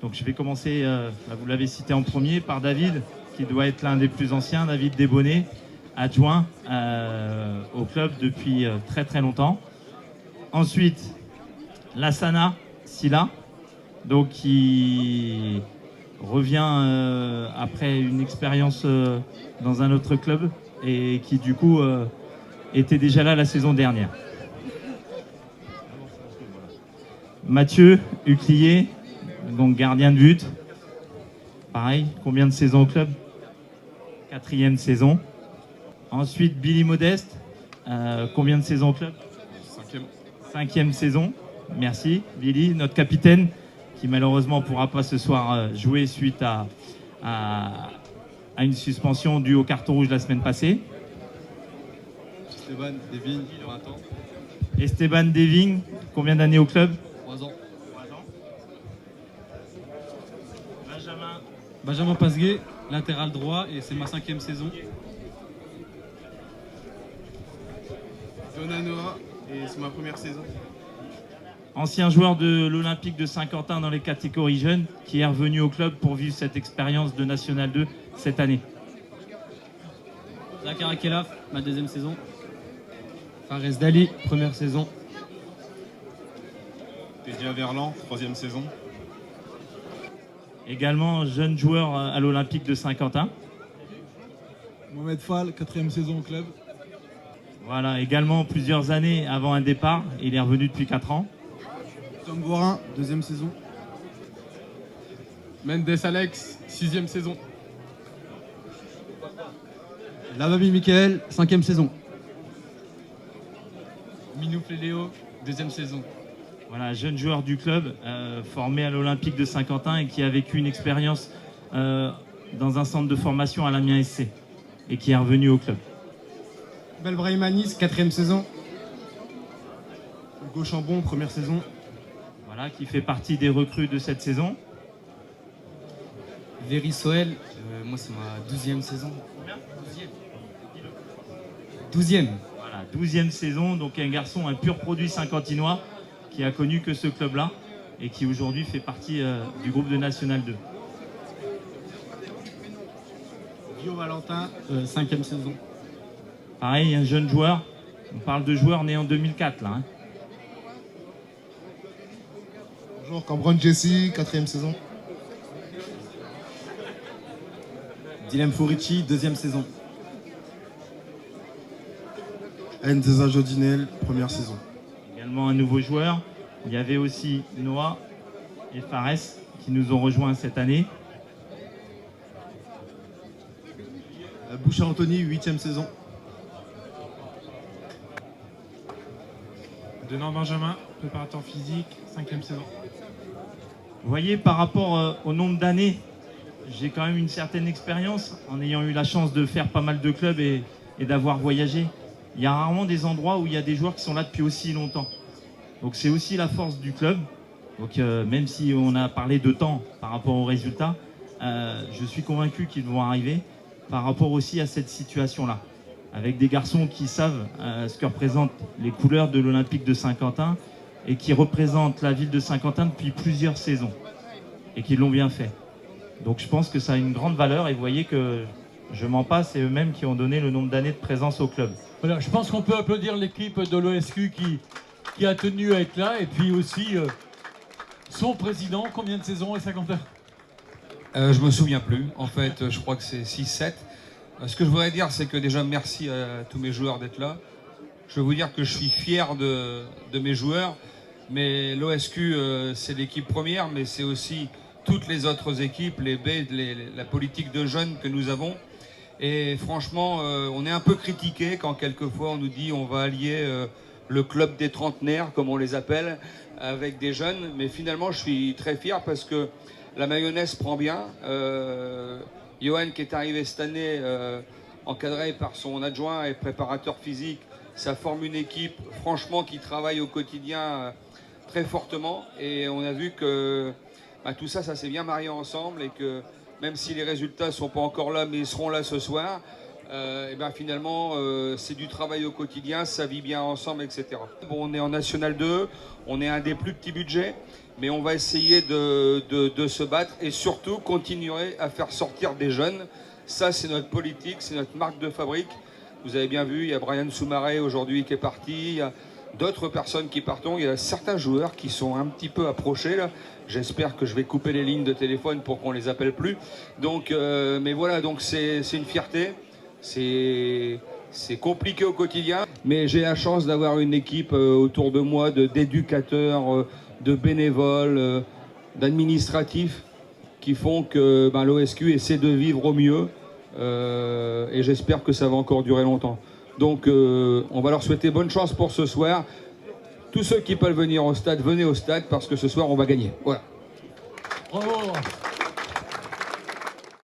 Donc je vais commencer, vous l'avez cité en premier, par David, qui doit être l'un des plus anciens, David Desbonnets, adjoint au club depuis très très longtemps. Ensuite, Lassana Silla, donc qui revient après une expérience dans un autre club et qui du coup était déjà là la saison dernière. Mathieu Huclier, donc gardien de but. Pareil, combien de saisons au club? 4e saison. Ensuite, Billy Modeste, combien de saisons au club? 5e saison. Merci, Billy, notre capitaine, qui malheureusement ne pourra pas ce soir jouer suite à une suspension due au carton rouge la semaine passée. Esteban Deving, 20 ans. Esteban Deving, combien d'années au club? 3 ans. Benjamin Pasguet, latéral droit, et c'est ma 5e saison. Donanoa, et c'est ma première saison. Ancien joueur de l'Olympique de Saint-Quentin dans les catégories jeunes, qui est revenu au club pour vivre cette expérience de National 2 cette année. Zachary Kelaf, ma 2e saison. Fares Dali, première saison. Tedia Verlan, 3e saison. Également jeune joueur à l'Olympique de Saint-Quentin. Mohamed Fall, 4e saison au club. Voilà, également plusieurs années avant un départ. Il est revenu depuis 4 ans. Tom Vorin, 2e saison. Mendes Alex, 6e saison. Lavabi Michael, 5e saison. Minou Léo, 2e saison. Voilà, jeune joueur du club, formé à l'Olympique de Saint-Quentin et qui a vécu une expérience dans un centre de formation à l'Amiens SC et qui est revenu au club. Belbrahim Anis, 4e saison. Hugo Chambon, première saison. Voilà, qui fait partie des recrues de cette saison. Véry Soel, moi c'est ma 12e saison. 12e. Voilà, 12e saison, donc un garçon, un pur produit saint-quentinois qui a connu que ce club-là et qui aujourd'hui fait partie du groupe de National 2. Guillaume Valentin, 5e saison. Pareil, un jeune joueur. On parle de joueurs nés en 2004 là. Bonjour, Cambron Jesse, 4e saison. Dilem Fourici, 2e saison. Ndeza Jodinel, première saison. Également un nouveau joueur. Il y avait aussi Noah et Fares qui nous ont rejoints cette année. Bouchard Anthony, 8e saison. Denan Benjamin, préparateur physique, 5e saison. Vous voyez, par rapport au nombre d'années, j'ai quand même une certaine expérience en ayant eu la chance de faire pas mal de clubs et d'avoir voyagé. Il y a rarement des endroits où il y a des joueurs qui sont là depuis aussi longtemps. Donc c'est aussi la force du club. Donc même si on a parlé de temps par rapport aux résultats, je suis convaincu qu'ils vont arriver par rapport aussi à cette situation-là. Avec des garçons qui savent ce que représentent les couleurs de l'Olympique de Saint-Quentin et qui représentent la ville de Saint-Quentin depuis plusieurs saisons et qui l'ont bien fait. Donc je pense que ça a une grande valeur et vous voyez que je mens pas, c'est eux-mêmes qui ont donné le nombre d'années de présence au club. Voilà, je pense qu'on peut applaudir l'équipe de l'OSQ qui a tenu à être là et puis aussi son président. Combien de saisons et 50 heures? Je me souviens plus. En fait, je crois que c'est 6-7. Ce que je voudrais dire, c'est que déjà, merci à tous mes joueurs d'être là. Je veux vous dire que je suis fier de mes joueurs. Mais l'OSQ, c'est l'équipe première, mais c'est aussi toutes les autres équipes, les B, la politique de jeunes que nous avons. Et franchement, on est un peu critiqué quand quelquefois on nous dit on va allier le club des trentenaires, comme on les appelle, avec des jeunes. Mais finalement, je suis très fier parce que la mayonnaise prend bien. Johan qui est arrivé cette année, encadré par son adjoint et préparateur physique, ça forme une équipe franchement qui travaille au quotidien très fortement. Et on a vu que tout ça, ça s'est bien marié ensemble et que même si les résultats ne sont pas encore là, mais ils seront là ce soir, et ben finalement, c'est du travail au quotidien, ça vit bien ensemble, etc. Bon, on est en National 2, on est un des plus petits budgets, mais on va essayer de se battre et surtout continuer à faire sortir des jeunes. Ça, c'est notre politique, c'est notre marque de fabrique. Vous avez bien vu, il y a Brian Soumaré aujourd'hui qui est parti, il y a d'autres personnes qui partent, il y a certains joueurs qui sont un petit peu approchés là. J'espère que je vais couper les lignes de téléphone pour qu'on les appelle plus. Donc, mais voilà, donc c'est une fierté. C'est compliqué au quotidien, mais j'ai la chance d'avoir une équipe autour de moi d'éducateurs, de bénévoles, d'administratifs qui font que l'OSQ essaie de vivre au mieux et j'espère que ça va encore durer longtemps. Donc on va leur souhaiter bonne chance pour ce soir. Tous ceux qui peuvent venir au stade, venez au stade parce que ce soir on va gagner. Voilà. Bravo.